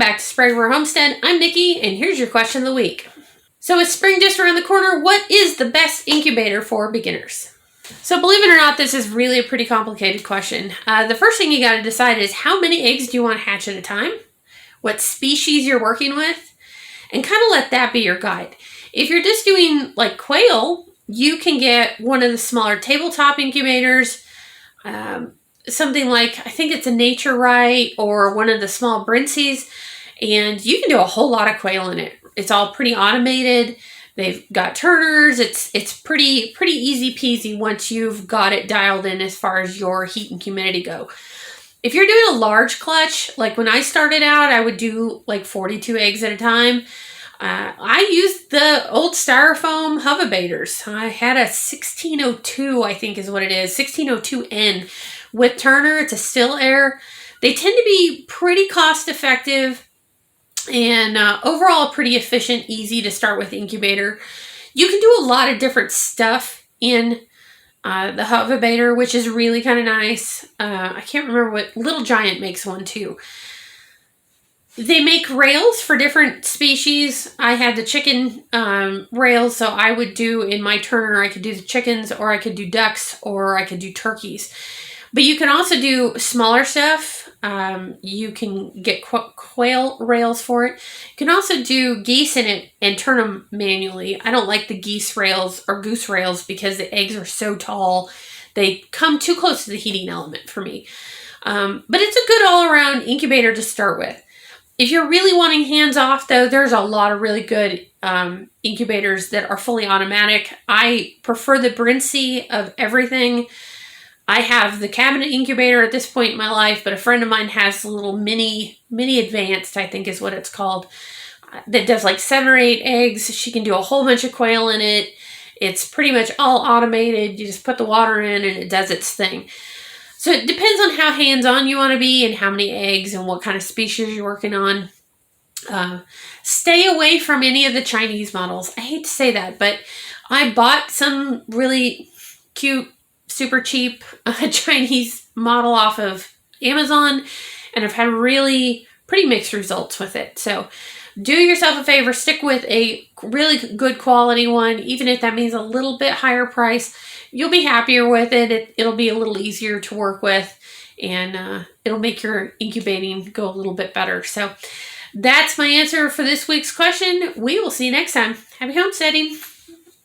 back to Spring Homestead. I'm Nikki, and here's your question of the week. So with spring just around the corner, what is the best incubator for beginners? So believe it or not, this is really a pretty complicated question. The first thing you got to decide is how many eggs do you want to hatch at a time, what species you're working with, and kind of let that be your guide. If you're just doing like quail, you can get one of the smaller tabletop incubators, something like, I think it's a Nature Right or one of the small Brinsies, and you can do a whole lot of quail in it. It's all pretty automated. They've got turners. It's pretty easy peasy once you've got it dialed in as far as your heat and humidity go. If you're doing a large clutch, like when I started out, I would do like 42 eggs at a time. I used the old styrofoam Hovebators. I had a 1602, I think is what it is, 1602N with turner. It's a still air. They tend to be pretty cost effective and overall pretty efficient, easy to start with incubator. You can do a lot of different stuff in the Hovebator, which is really kind of nice. I can't remember what, Little Giant makes one too. They make rails for different species. I had the chicken rails, so I would do in my turner, I could do the chickens, or I could do ducks, or I could do turkeys. But you can also do smaller stuff. You can get quail rails for it. You can also do geese in it and turn them manually. I don't like the geese rails or goose rails because the eggs are so tall. They come too close to the heating element for me. But it's a good all-around incubator to start with. If you're really wanting hands-off, though, there's a lot of really good incubators that are fully automatic. I prefer the Brinsi of everything. I have the cabinet incubator at this point in my life, but a friend of mine has a little mini advanced, I think is what it's called, that does like 7 or 8 eggs. She can do a whole bunch of quail in it. It's pretty much all automated. You just put the water in and it does its thing. So it depends on how hands-on you want to be and how many eggs and what kind of species you're working on. Stay away from any of the Chinese models. I hate to say that, but I bought some really cute, super cheap Chinese model off of Amazon, and I've had really pretty mixed results with it. So do yourself a favor, stick with a really good quality one, even if that means a little bit higher price. You'll be happier with it. It'll be a little easier to work with, and it'll make your incubating go a little bit better. So that's my answer for this week's question. We will see you next time. Happy homesteading.